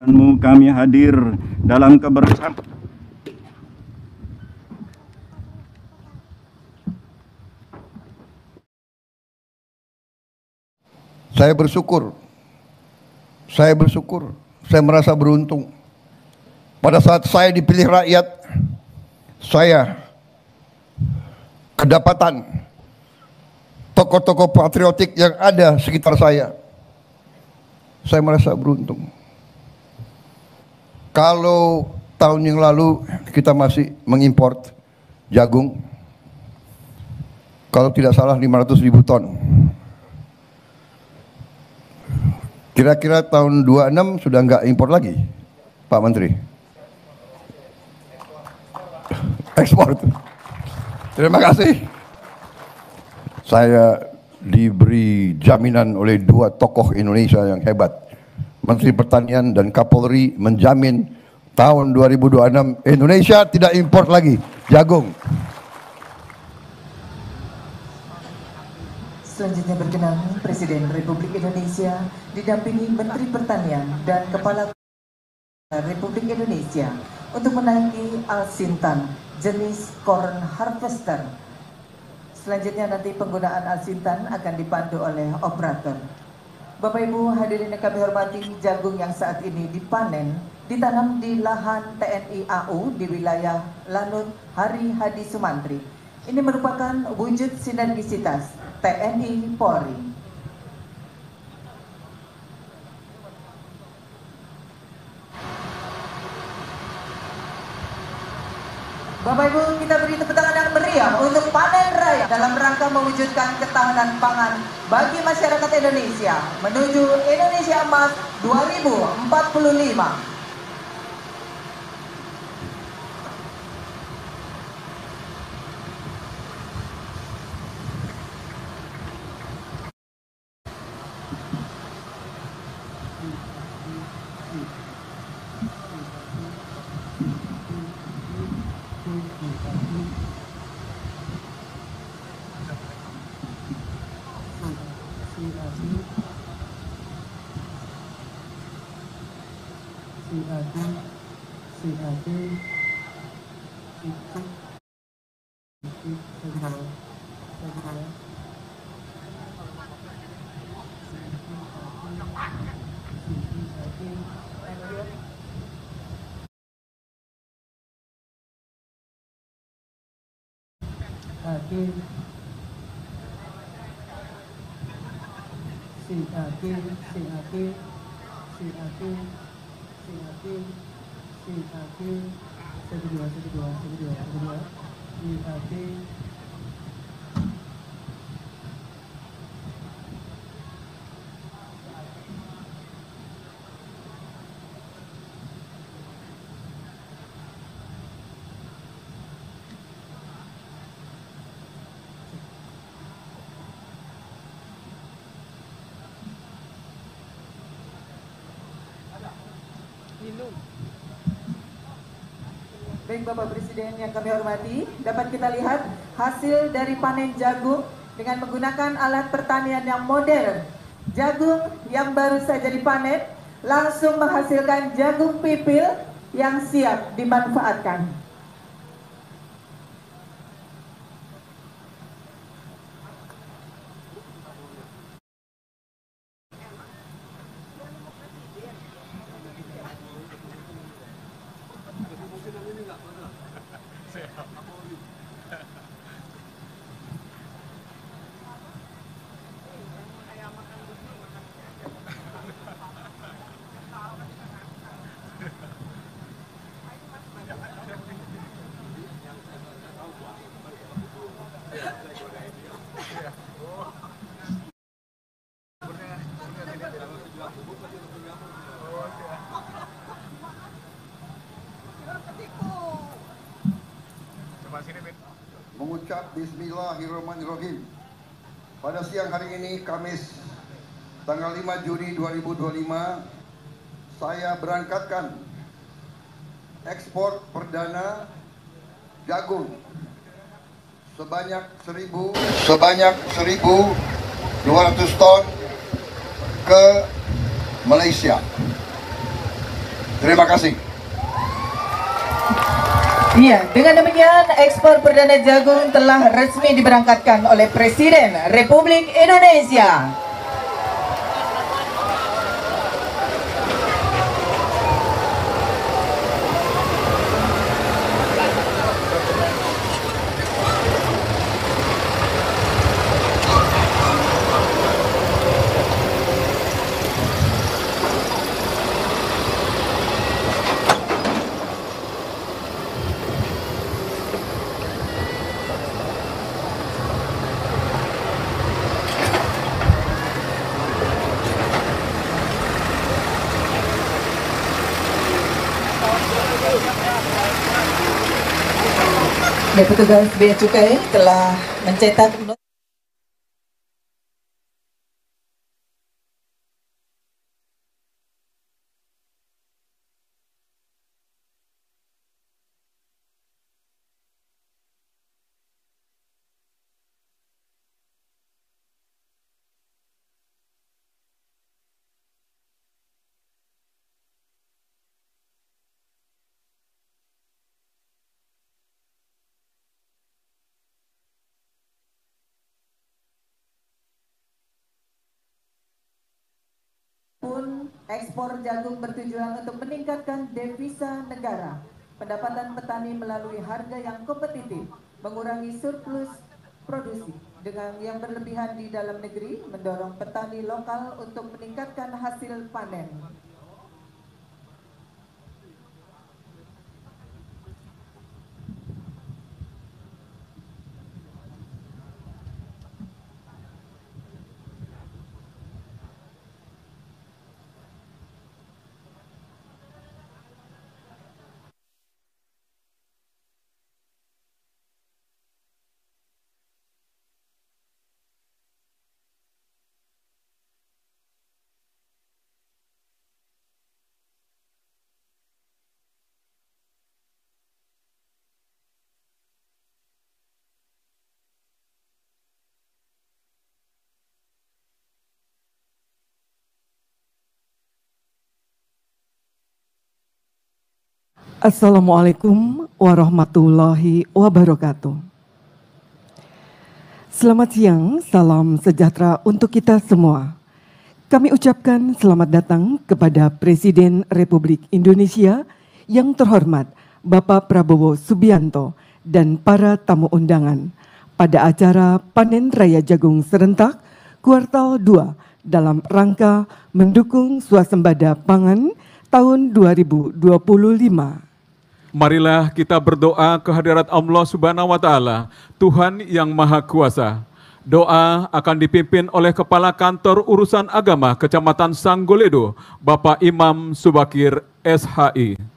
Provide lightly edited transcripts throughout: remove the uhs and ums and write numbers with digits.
Kami hadir dalam kebersamaan. Saya bersyukur, saya merasa beruntung. Pada saat saya dipilih rakyat, saya kedapatan tokoh-tokoh patriotik yang ada sekitar saya. Saya merasa beruntung. Kalau tahun yang lalu kita masih mengimport jagung, kalau tidak salah 500.000 ton. Kira-kira tahun 26 sudah nggak impor lagi, Pak Menteri. Ekspor. Terima kasih. Saya diberi jaminan oleh dua tokoh Indonesia yang hebat. Menteri Pertanian dan Kapolri menjamin tahun 2026 Indonesia tidak impor lagi jagung. Selanjutnya berkenan Presiden Republik Indonesia didampingi Menteri Pertanian dan Kepala Republik Indonesia untuk menaiki Al-Sintan jenis corn harvester. Selanjutnya nanti penggunaan Al-Sintan akan dipandu oleh operator. Bapak Ibu hadirin yang kami hormati, jagung yang saat ini dipanen ditanam di lahan TNI AU di wilayah Lanut Hari Hadi Sumantri. Ini merupakan wujud sinergisitas TNI Polri. Bapak Ibu, kita beri tepuk tangan yang meriah untuk panen raya dalam rangka mewujudkan ketahanan pangan bagi masyarakat Indonesia menuju Indonesia Emas 2045. Baik Bapak Presiden yang kami hormati, dapat kita lihat hasil dari panen jagung dengan menggunakan alat pertanian yang modern. Jagung yang baru saja dipanen langsung menghasilkan jagung pipil yang siap dimanfaatkan. Mengucap Bismillahirrahmanirrahim. Pada siang hari ini, Kamis tanggal 5 Juni 2025, saya berangkatkan ekspor perdana jagung sebanyak 1.200 ton ke Malaysia. Terima kasih. Iya, dengan demikian ekspor perdana jagung telah resmi diberangkatkan oleh Presiden Republik Indonesia. Ya, petugas bea cukai telah mencetak pun ekspor jagung bertujuan untuk meningkatkan devisa negara, pendapatan petani melalui harga yang kompetitif, mengurangi surplus produksi dengan yang berlebihan di dalam negeri, mendorong petani lokal untuk meningkatkan hasil panen. Assalamualaikum warahmatullahi wabarakatuh. Selamat siang, salam sejahtera untuk kita semua. Kami ucapkan selamat datang kepada Presiden Republik Indonesia yang terhormat Bapak Prabowo Subianto dan para tamu undangan pada acara Panen Raya Jagung Serentak Kuartal 2 dalam rangka mendukung swasembada pangan tahun 2025. Marilah kita berdoa kehadirat Allah Subhanahu wa Ta'ala, Tuhan yang Maha Kuasa. Doa akan dipimpin oleh Kepala Kantor Urusan Agama Kecamatan Sanggoledo, Bapak Imam Subakir SHI.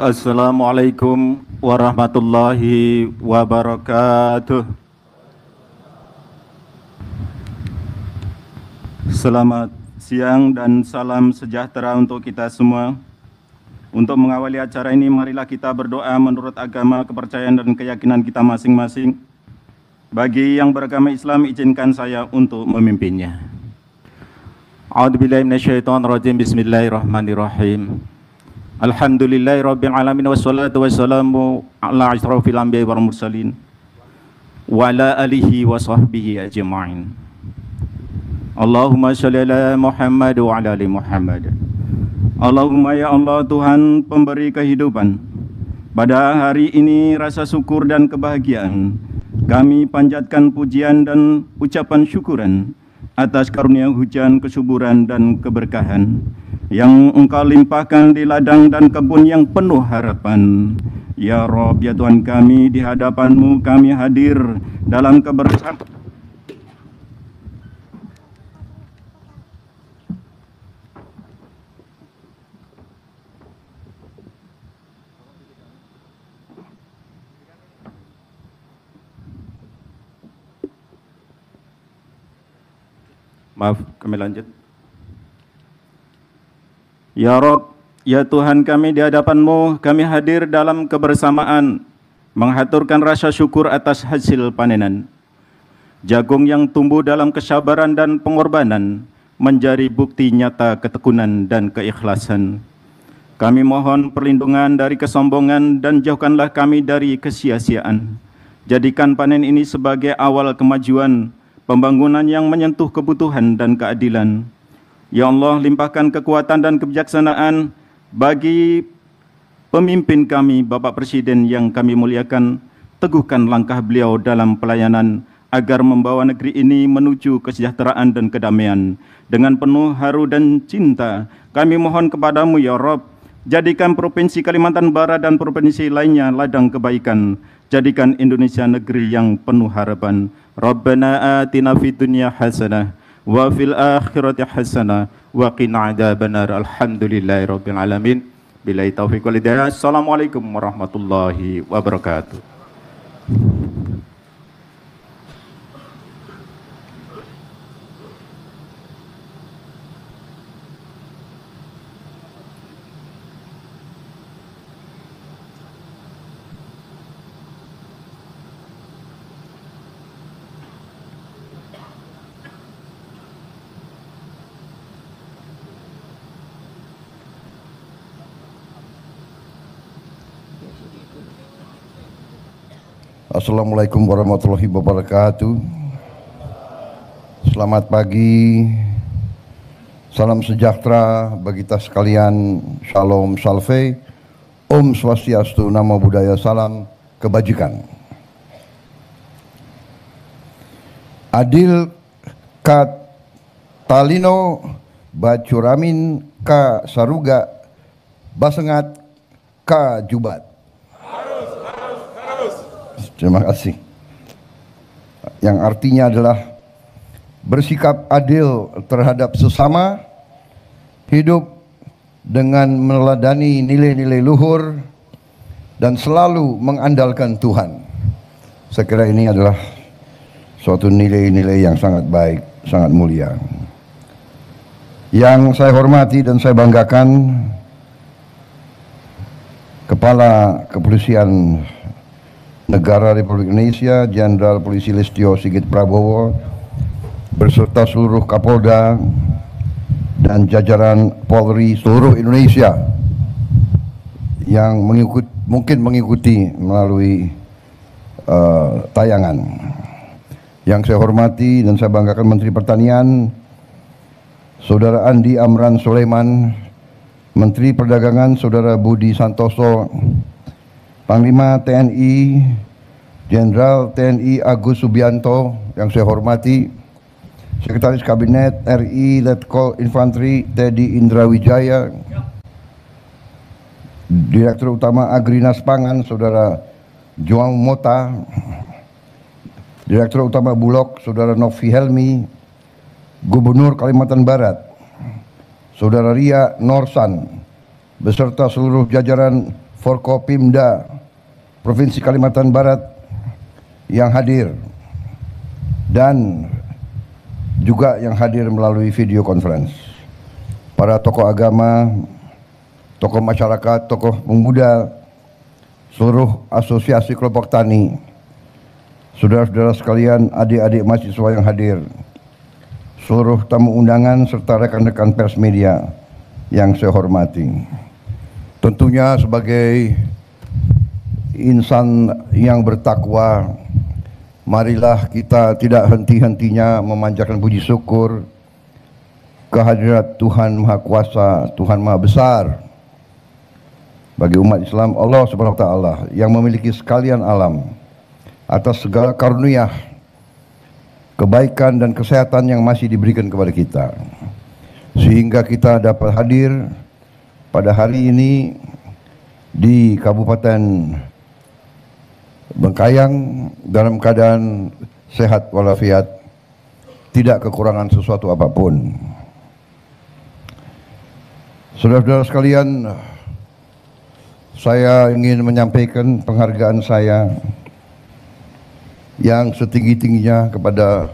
Assalamualaikum warahmatullahi wabarakatuh. Selamat siang dan salam sejahtera untuk kita semua. Untuk mengawali acara ini, marilah kita berdoa menurut agama, kepercayaan dan keyakinan kita masing-masing. Bagi yang beragama Islam, izinkan saya untuk memimpinnya. A'udzubillahi minasyaitonirrajim. Bismillahirrahmanirrahim. Alhamdulillahirabbil alamin wassalatu wassalamu ala asyrafil anbiya'i wal mursalin wa ala alihi wa sahbihi ajma'in. Allahumma shalli ala Muhammad wa ala ali Muhammad. Allahumma ya Allah, Tuhan pemberi kehidupan, pada hari ini rasa syukur dan kebahagiaan kami panjatkan pujian dan ucapan syukuran atas karunia hujan, kesuburan dan keberkahan yang Engkau limpahkan di ladang dan kebun yang penuh harapan. Ya Rabb, ya Tuhan kami, di hadapan-Mu kami hadir dalam kebersamaan. Maaf, kami lanjut. Ya Rob, ya Tuhan kami, di hadapan-Mu kami hadir dalam kebersamaan menghaturkan rasa syukur atas hasil panenan. Jagung yang tumbuh dalam kesabaran dan pengorbanan menjadi bukti nyata ketekunan dan keikhlasan. Kami mohon perlindungan dari kesombongan dan jauhkanlah kami dari kesia-siaan. Jadikan panen ini sebagai awal kemajuan, pembangunan yang menyentuh kebutuhan dan keadilan. Ya Allah, limpahkan kekuatan dan kebijaksanaan bagi pemimpin kami, Bapak Presiden yang kami muliakan. Teguhkan langkah beliau dalam pelayanan agar membawa negeri ini menuju kesejahteraan dan kedamaian. Dengan penuh haru dan cinta, kami mohon kepadamu ya Rob, jadikan Provinsi Kalimantan Barat dan provinsi lainnya ladang kebaikan. Jadikan Indonesia negeri yang penuh harapan. Rabbana atina fid dunya hasanah wa fil akhirati hasanah wa qina adzabannar. Alhamdulillahirabbil alamin. Billahi taufiq wal hidayah. Assalamualaikum warahmatullahi wabarakatuh. Assalamualaikum warahmatullahi wabarakatuh. Selamat pagi, salam sejahtera bagi kita sekalian, Shalom Salve, Om Swastiastu, Namo Buddhaya, salam kebajikan. Adil Ka Talino Bacuramin Ka Saruga Basengat Ka Jubat. Terima kasih. Yang artinya adalah bersikap adil terhadap sesama, hidup dengan meneladani nilai-nilai luhur, dan selalu mengandalkan Tuhan. Saya kira ini adalah suatu nilai-nilai yang sangat baik, sangat mulia. Yang saya hormati dan saya banggakan, Kepala Kepolisian Negara Republik Indonesia, Jenderal Polisi Listio Sigit Prabowo, berserta seluruh Kapolda dan jajaran Polri seluruh Indonesia yang mungkin mengikuti melalui tayangan. Yang saya hormati dan saya banggakan Menteri Pertanian, Saudara Andi Amran Sulaiman, Menteri Perdagangan Saudara Budi Santoso, Panglima TNI Jenderal TNI Agus Subianto yang saya hormati, Sekretaris Kabinet RI Letkol Infanteri Teddy Indra Wijaya, Direktur Utama Agrinas Pangan Saudara João Mota, Direktur Utama Bulog Saudara Novi Helmi, Gubernur Kalimantan Barat Saudara Ria Norsan beserta seluruh jajaran Forkopimda Provinsi Kalimantan Barat yang hadir dan juga yang hadir melalui video conference, para tokoh agama, tokoh masyarakat, tokoh pemuda, seluruh asosiasi kelompok tani, saudara-saudara sekalian, adik-adik mahasiswa yang hadir, seluruh tamu undangan serta rekan-rekan pers media yang saya hormati. Tentunya sebagai insan yang bertakwa, marilah kita tidak henti-hentinya memanjatkan puji syukur kehadirat Tuhan Maha Kuasa, Tuhan Maha Besar bagi umat Islam, Allah Subhanahu wa taala yang memiliki sekalian alam, atas segala karunia, kebaikan dan kesehatan yang masih diberikan kepada kita, sehingga kita dapat hadir pada hari ini di Kabupaten Bengkayang dalam keadaan sehat walafiat, tidak kekurangan sesuatu apapun. Saudara-saudara sekalian, saya ingin menyampaikan penghargaan saya yang setinggi-tingginya kepada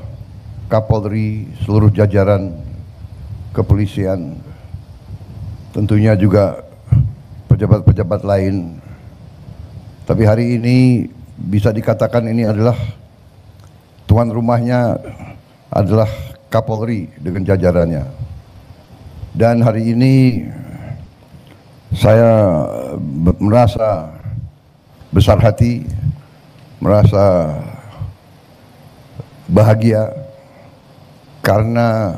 Kapolri, seluruh jajaran kepolisian, tentunya juga pejabat-pejabat lain. Tapi hari ini bisa dikatakan ini adalah tuan rumahnya adalah Kapolri dengan jajarannya. Dan hari ini saya merasa besar hati, merasa bahagia karena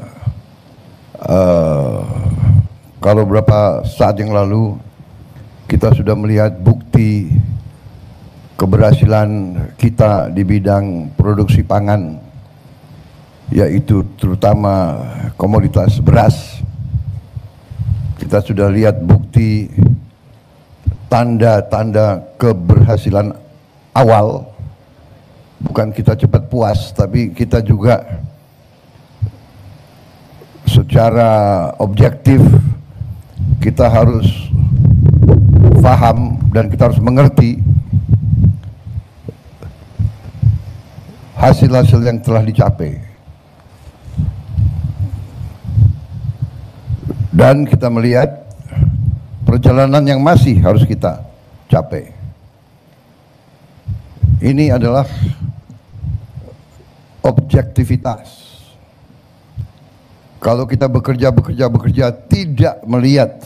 kalau beberapa saat yang lalu kita sudah melihat bukti keberhasilan kita di bidang produksi pangan, yaitu terutama komoditas beras. Kita sudah lihat bukti tanda-tanda keberhasilan awal. Bukan kita cepat puas, tapi kita juga secara objektif kita harus paham dan kita harus mengerti hasil-hasil yang telah dicapai. Dan kita melihat perjalanan yang masih harus kita capai. Ini adalah objektivitas. Kalau kita bekerja tidak melihat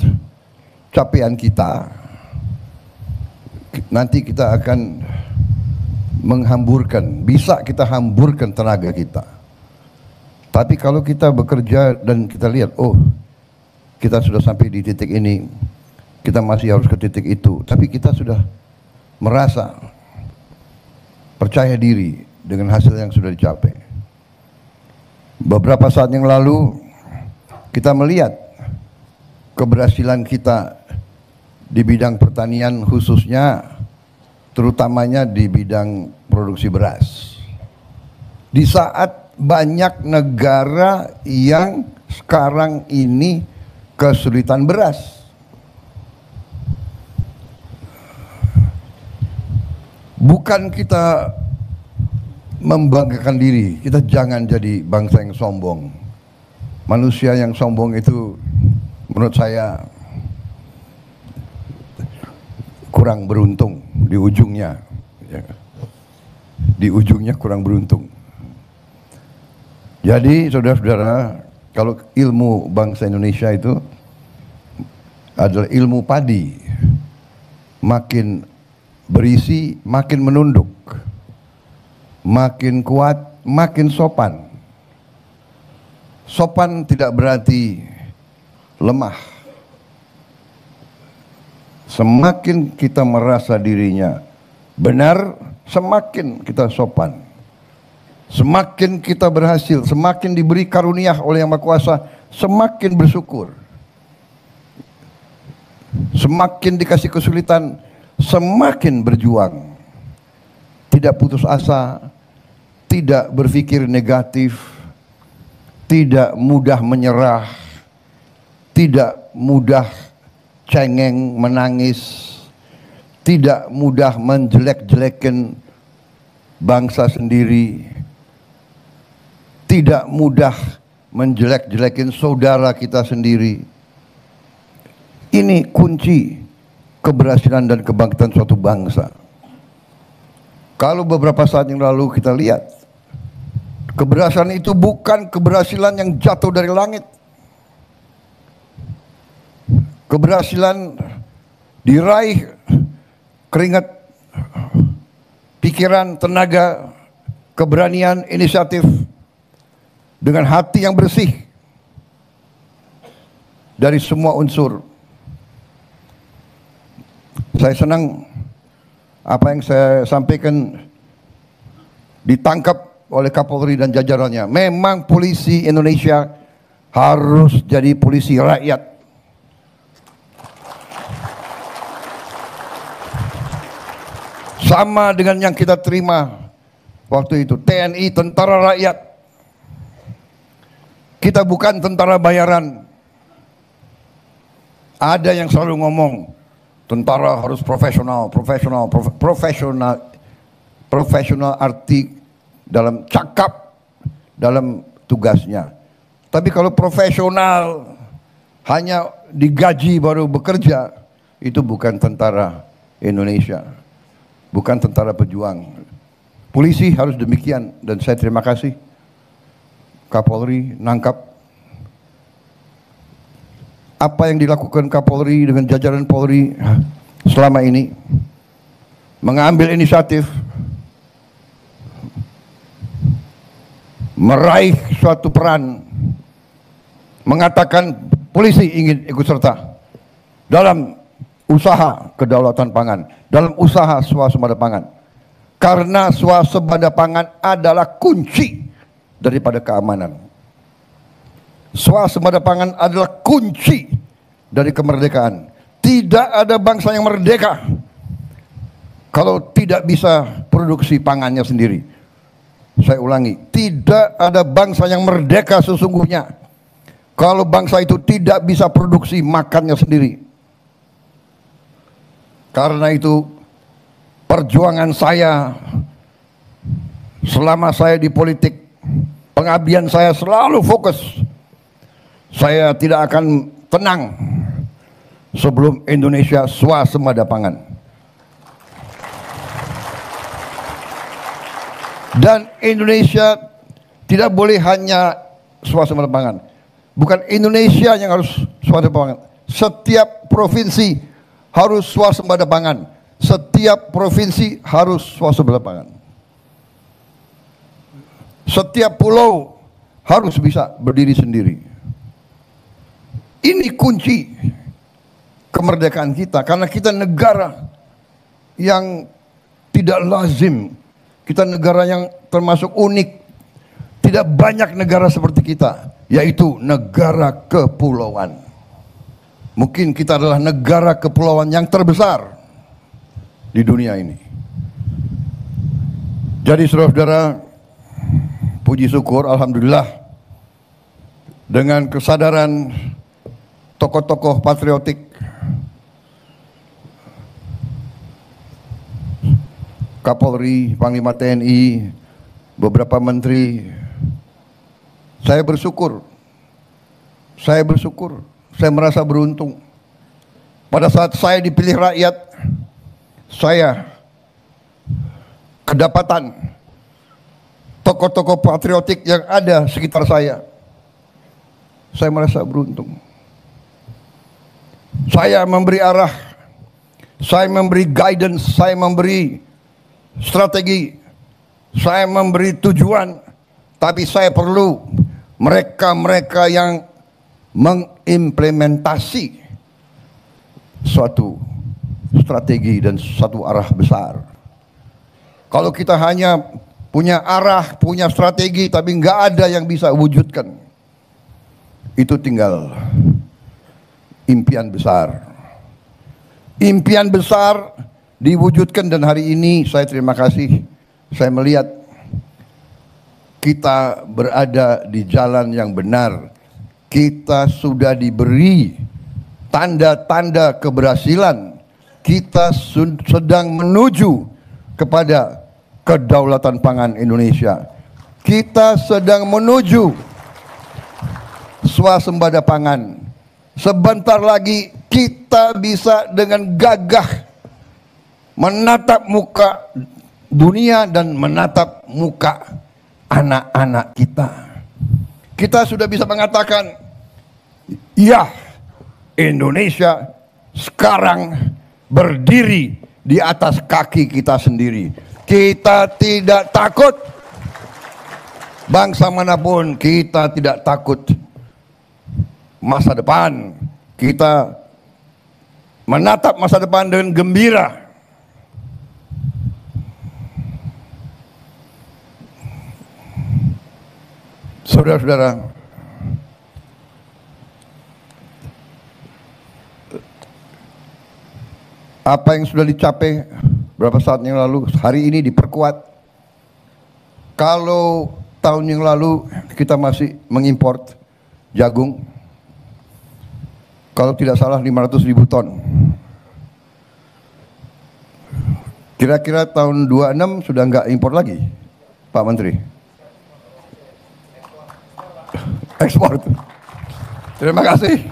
capaian kita, nanti kita akan menghamburkan, bisa kita hamburkan tenaga kita. Tapi kalau kita bekerja dan kita lihat, oh kita sudah sampai di titik ini, kita masih harus ke titik itu, tapi kita sudah merasa percaya diri dengan hasil yang sudah dicapai. Beberapa saat yang lalu kita melihat keberhasilan kita di bidang pertanian, khususnya terutamanya di bidang produksi beras. Di saat banyak negara yang sekarang ini kesulitan beras. Bukan kita membanggakan diri, kita jangan jadi bangsa yang sombong. Manusia yang sombong itu menurut saya kurang beruntung di ujungnya. Di ujungnya kurang beruntung. Jadi saudara-saudara, kalau ilmu bangsa Indonesia itu adalah ilmu padi, makin berisi makin menunduk, makin kuat makin sopan. Sopan tidak berarti lemah. Semakin kita merasa dirinya benar, semakin kita sopan. Semakin kita berhasil, semakin diberi karunia oleh Yang Maha Kuasa, semakin bersyukur. Semakin dikasih kesulitan, semakin berjuang. Tidak putus asa, tidak berpikir negatif, tidak mudah menyerah, tidak mudah cengeng, menangis, tidak mudah menjelek-jelekin bangsa sendiri, tidak mudah menjelek-jelekin saudara kita sendiri. Ini kunci keberhasilan dan kebangkitan suatu bangsa. Kalau beberapa saat yang lalu kita lihat, keberhasilan itu bukan keberhasilan yang jatuh dari langit. Keberhasilan diraih keringat, pikiran, tenaga, keberanian, inisiatif, dengan hati yang bersih dari semua unsur. Saya senang apa yang saya sampaikan ditangkap oleh Kapolri dan jajarannya. Memang polisi Indonesia harus jadi polisi rakyat. Sama dengan yang kita terima waktu itu, TNI, tentara rakyat. Kita bukan tentara bayaran. Ada yang selalu ngomong, tentara harus profesional, profesional arti dalam cakap, dalam tugasnya. Tapi kalau profesional hanya digaji baru bekerja, itu bukan tentara Indonesia, bukan tentara pejuang. Polisi harus demikian, dan saya terima kasih Kapolri nangkap apa yang dilakukan Kapolri dengan jajaran Polri selama ini, mengambil inisiatif meraih suatu peran, mengatakan polisi ingin ikut serta dalam usaha kedaulatan pangan, dalam usaha swasembada pangan. Karena swasembada pangan adalah kunci daripada keamanan. Swasembada pangan adalah kunci dari kemerdekaan. Tidak ada bangsa yang merdeka kalau tidak bisa produksi pangannya sendiri. Saya ulangi, tidak ada bangsa yang merdeka sesungguhnya kalau bangsa itu tidak bisa produksi makannya sendiri. Karena itu perjuangan saya selama saya di politik, pengabdian saya selalu fokus. Saya tidak akan tenang sebelum Indonesia swasembada pangan. Dan Indonesia tidak boleh hanya swasembada pangan. Bukan Indonesia yang harus swasembada pangan. Setiap provinsi harus swasembada pangan. Setiap provinsi harus swasembada pangan. Setiap pulau harus bisa berdiri sendiri. Ini kunci kemerdekaan kita, karena kita negara yang tidak lazim. Kita negara yang termasuk unik. Tidak banyak negara seperti kita, yaitu negara kepulauan. Mungkin kita adalah negara kepulauan yang terbesar di dunia ini. Jadi saudara-saudara, puji syukur, alhamdulillah, dengan kesadaran tokoh-tokoh patriotik, Kapolri, Panglima TNI, beberapa menteri, saya bersyukur, saya merasa beruntung. Pada saat saya dipilih rakyat, saya kedapatan tokoh-tokoh patriotik yang ada sekitar saya. Saya merasa beruntung. Saya memberi arah, saya memberi guidance, saya memberi strategi, saya memberi tujuan, tapi saya perlu mereka-mereka yang mengimplementasi suatu strategi dan suatu arah besar. Kalau kita hanya punya arah, punya strategi, tapi nggak ada yang bisa wujudkan, itu tinggal impian besar. Impian besar diwujudkan, dan hari ini saya terima kasih, saya melihat kita berada di jalan yang benar. Kita sudah diberi tanda-tanda keberhasilan. Kita sedang menuju kepada kedaulatan pangan Indonesia. Kita sedang menuju swasembada pangan. Sebentar lagi kita bisa dengan gagah menatap muka dunia dan menatap muka anak-anak kita. Kita sudah bisa mengatakan, ya, Indonesia sekarang berdiri di atas kaki kita sendiri. Kita tidak takut. Bangsa manapun, kita tidak takut. Masa depan, kita menatap masa depan dengan gembira. Saudara-saudara, apa yang sudah dicapai berapa saat yang lalu, hari ini diperkuat. Kalau tahun yang lalu kita masih mengimport jagung, kalau tidak salah 500.000 ton. Kira-kira tahun 26 sudah nggak impor lagi, Pak Menteri? Ekspor. Terima kasih.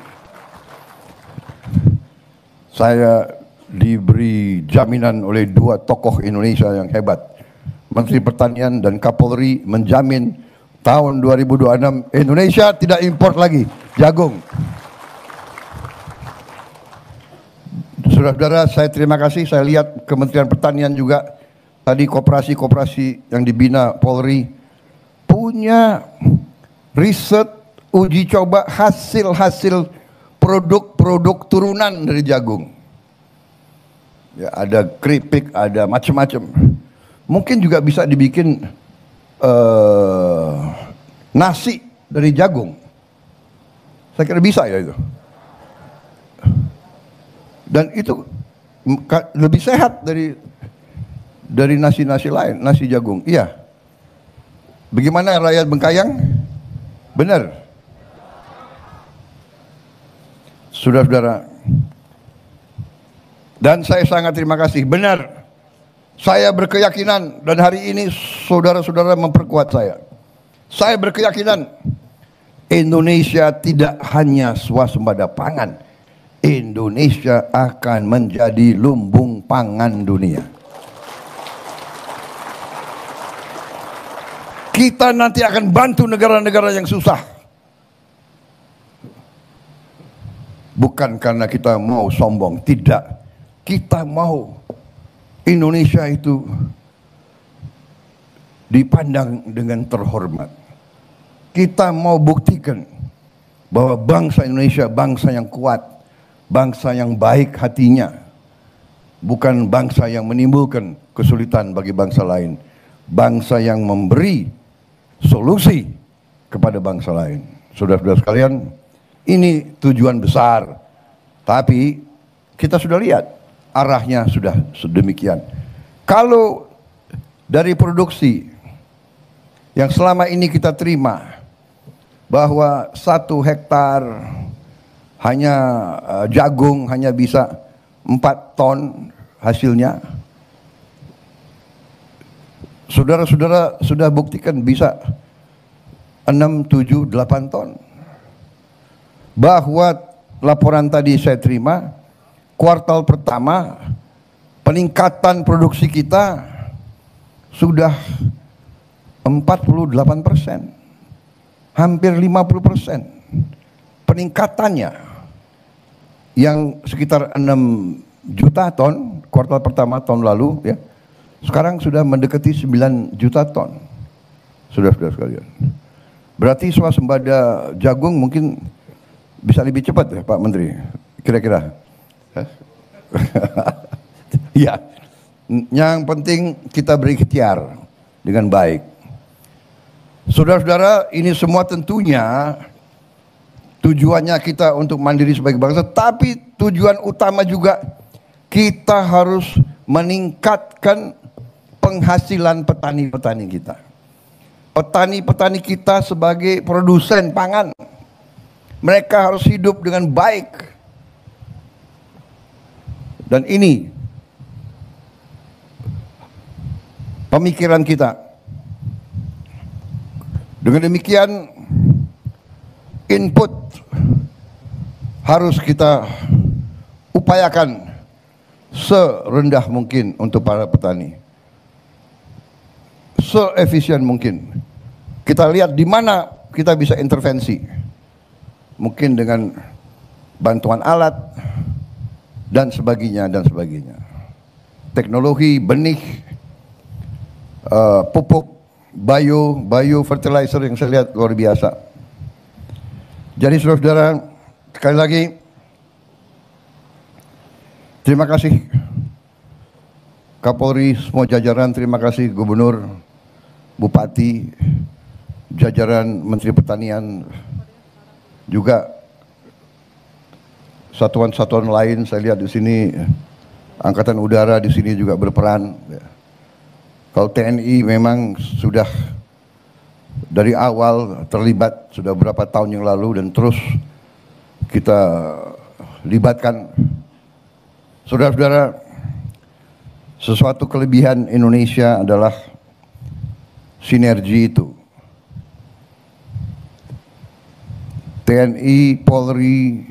saya diberi jaminan oleh dua tokoh Indonesia yang hebat. Menteri Pertanian dan Kapolri menjamin tahun 2026 Indonesia tidak import lagi jagung. Saudara-saudara, saya terima kasih. Saya lihat Kementerian Pertanian juga tadi koperasi-koperasi yang dibina Polri punya riset, uji coba hasil-hasil produk-produk turunan dari jagung. Ya, ada keripik, ada macam-macam. Mungkin juga bisa dibikin nasi dari jagung. Saya kira bisa ya itu. Dan itu lebih sehat dari nasi-nasi lain, nasi jagung. Iya. Bagaimana rakyat Bengkayang? Benar. Saudara-saudara, dan saya sangat terima kasih. Benar. Saya berkeyakinan, dan hari ini saudara-saudara memperkuat saya. Saya berkeyakinan Indonesia tidak hanya swasembada pangan, Indonesia akan menjadi lumbung pangan dunia. Kita nanti akan bantu negara-negara yang susah. Bukan karena kita mau sombong, tidak. Kita mau Indonesia itu dipandang dengan terhormat. Kita mau buktikan bahwa bangsa Indonesia bangsa yang kuat, bangsa yang baik hatinya, bukan bangsa yang menimbulkan kesulitan bagi bangsa lain, bangsa yang memberi solusi kepada bangsa lain. Saudara-saudara sekalian, ini tujuan besar, tapi kita sudah lihat arahnya sudah sedemikian. Kalau dari produksi yang selama ini kita terima bahwa 1 hektar hanya jagung hanya bisa 4 ton hasilnya, saudara-saudara sudah buktikan bisa 6, 7, 8 ton. Bahwa laporan tadi saya terima, kuartal pertama peningkatan produksi kita sudah 48%, hampir 50% peningkatannya. Yang sekitar 6 juta ton kuartal pertama tahun lalu, ya, sekarang sudah mendekati 9 juta ton. Saudara-saudara sekalian, berarti swasembada jagung mungkin bisa lebih cepat ya Pak Menteri, kira-kira. Ya, yang penting kita berikhtiar dengan baik. Saudara-saudara, ini semua tentunya tujuannya kita untuk mandiri sebagai bangsa, tapi tujuan utama juga kita harus meningkatkan penghasilan petani-petani kita. Petani-petani kita sebagai produsen pangan, mereka harus hidup dengan baik. Dan ini pemikiran kita. Dengan demikian input harus kita upayakan serendah mungkin untuk para petani, seefisien mungkin. Kita lihat di mana kita bisa intervensi, mungkin dengan bantuan alat dan sebagainya dan sebagainya. Teknologi benih, pupuk, bio fertilizer yang saya lihat luar biasa. Jadi saudara-saudara, sekali lagi terima kasih Kapolri, semua jajaran, terima kasih Gubernur, Bupati, jajaran Menteri Pertanian, juga satuan-satuan lain. Saya lihat di sini Angkatan Udara di sini juga berperan. Kalau TNI memang sudah dari awal terlibat, sudah berapa tahun yang lalu, dan terus kita libatkan. Saudara-saudara, sesuatu kelebihan Indonesia adalah sinergi itu. TNI, Polri,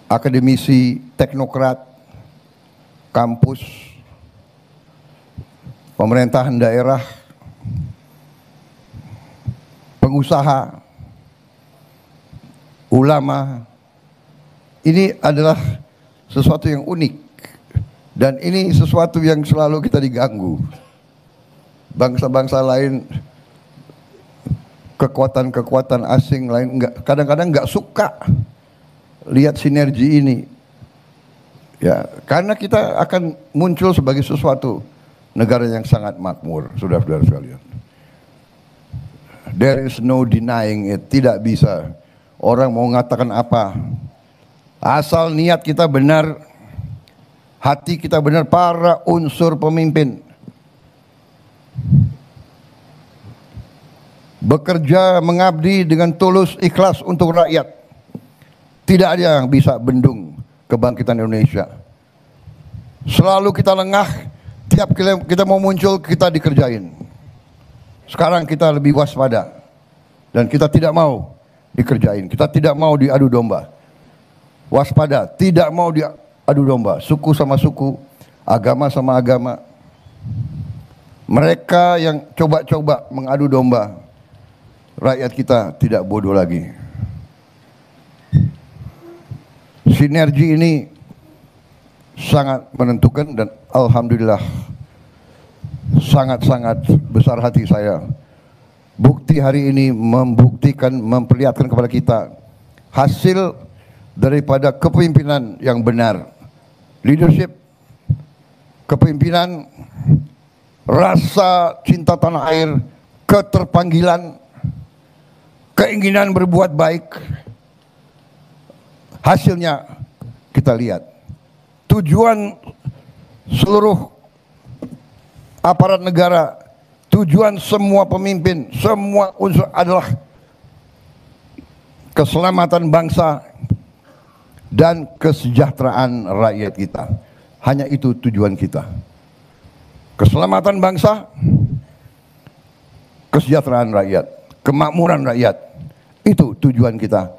akademisi, teknokrat, kampus, pemerintahan daerah, pengusaha, ulama. Ini adalah sesuatu yang unik dan ini sesuatu yang selalu kita diganggu. Bangsa-bangsa lain, kekuatan-kekuatan asing lain kadang-kadang nggak suka lihat sinergi ini. Ya, karena kita akan muncul sebagai sesuatu negara yang sangat makmur, saudara-saudara sekalian. There is no denying it. Tidak bisa orang mau mengatakan apa. Asal niat kita benar, hati kita benar, para unsur pemimpin bekerja mengabdi dengan tulus ikhlas untuk rakyat. Tidak ada yang bisa bendung kebangkitan Indonesia. Selalu kita lengah, tiap kita mau muncul kita dikerjain. Sekarang kita lebih waspada dan kita tidak mau dikerjain. Kita tidak mau diadu domba. Waspada, tidak mau diadu domba. Suku sama suku, agama sama agama. Mereka yang coba-coba mengadu domba, rakyat kita tidak bodoh lagi. Sinergi ini sangat menentukan dan alhamdulillah sangat-sangat besar hati saya. Bukti hari ini membuktikan, memperlihatkan kepada kita hasil daripada kepemimpinan yang benar. Leadership, kepemimpinan, rasa cinta tanah air, keterpanggilan, keinginan berbuat baik. Hasilnya kita lihat. Tujuan seluruh aparat negara, tujuan semua pemimpin, semua unsur adalah keselamatan bangsa dan kesejahteraan rakyat kita. Hanya itu tujuan kita. Keselamatan bangsa, kesejahteraan rakyat, kemakmuran rakyat. Itu tujuan kita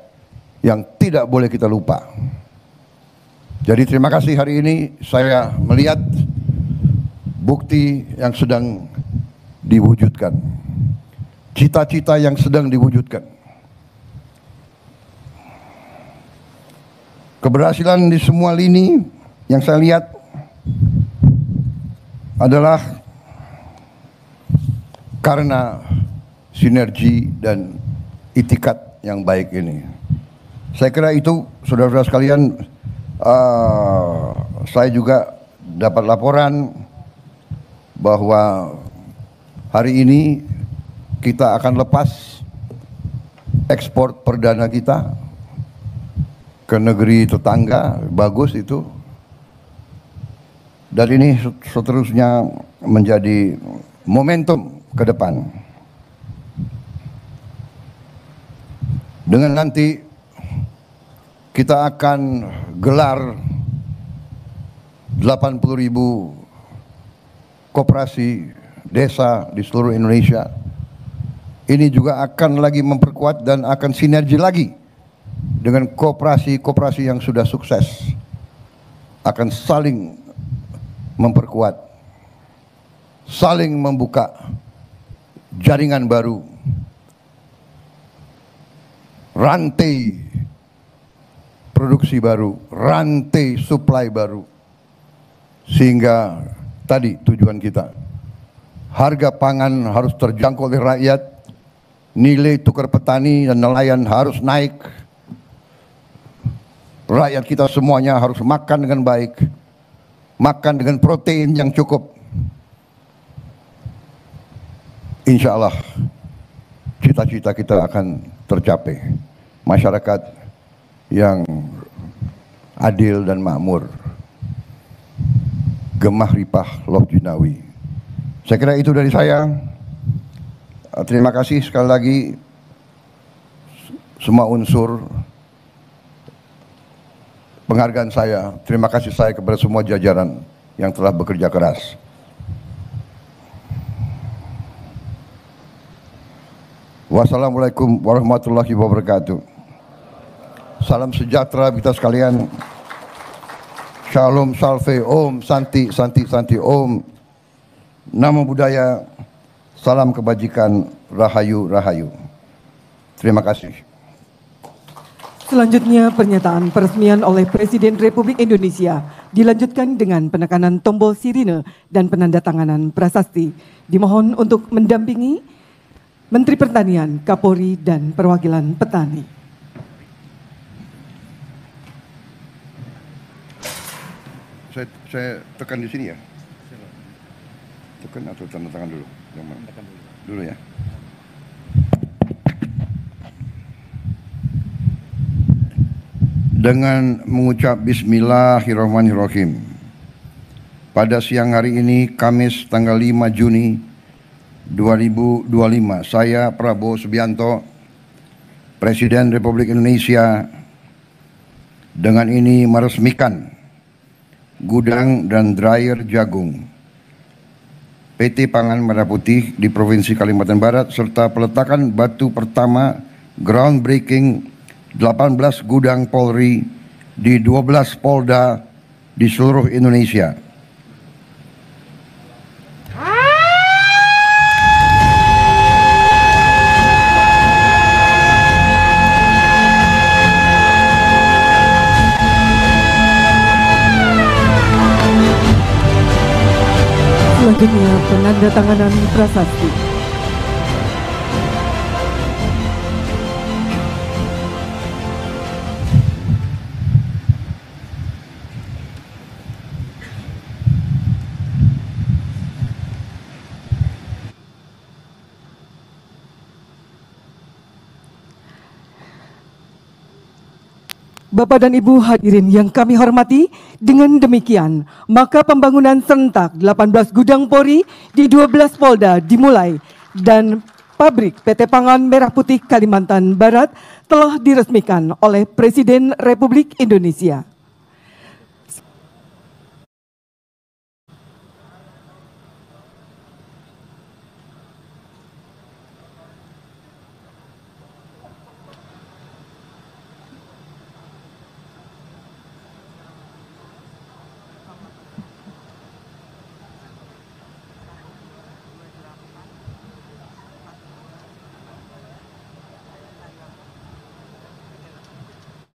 yang tidak boleh kita lupa. Jadi terima kasih hari ini saya melihat bukti yang sedang diwujudkan. Cita-cita yang sedang diwujudkan. Keberhasilan di semua lini yang saya lihat adalah karena sinergi dan itikat yang baik ini. Saya kira itu, saudara-saudara sekalian, saya juga dapat laporan bahwa hari ini kita akan lepas ekspor perdana kita ke negeri tetangga. Bagus itu. Dan ini seterusnya menjadi momentum ke depan. Dengan nanti kita akan gelar 80.000 koperasi desa di seluruh Indonesia. Ini juga akan lagi memperkuat dan akan sinergi lagi dengan koperasi-koperasi yang sudah sukses. Akan saling memperkuat, saling membuka jaringan baru, rantai produksi baru, rantai supply baru. Sehingga tadi tujuan kita, harga pangan harus terjangkau oleh rakyat, nilai tukar petani dan nelayan harus naik, rakyat kita semuanya harus makan dengan baik, makan dengan protein yang cukup. Insya Allah cita-cita kita akan tercapai. Masyarakat yang adil dan makmur, gemah ripah loh jinawi. Saya kira itu dari saya. Terima kasih sekali lagi semua unsur. Penghargaan saya, terima kasih saya kepada semua jajaran yang telah bekerja keras. Wassalamualaikum warahmatullahi wabarakatuh. Salam sejahtera kita sekalian. Shalom, salve, om, santi, santi, santi, om. Namo Buddhaya, salam kebajikan, rahayu, rahayu. Terima kasih. Selanjutnya pernyataan peresmian oleh Presiden Republik Indonesia dilanjutkan dengan penekanan tombol sirine dan penandatanganan prasasti. Dimohon untuk mendampingi Menteri Pertanian, Kapolri, dan perwakilan petani. Saya tekan di sini ya. Tekan atau tanda tangan dulu? Dulu ya. Dengan mengucap Bismillahirrahmanirrahim. Pada siang hari ini, Kamis tanggal 5 Juni 2025, saya Prabowo Subianto, Presiden Republik Indonesia, dengan ini meresmikan gudang dan dryer jagung PT Pangan Merah Putih di Provinsi Kalimantan Barat, serta peletakan batu pertama groundbreaking 18 gudang Polri di 12 Polda di seluruh Indonesia. Selanjutnya penandatanganan prasasti. Bapak dan Ibu hadirin yang kami hormati, dengan demikian maka pembangunan serentak 18 gudang Polri di 12 Polda dimulai dan pabrik PT Pangan Merah Putih Kalimantan Barat telah diresmikan oleh Presiden Republik Indonesia.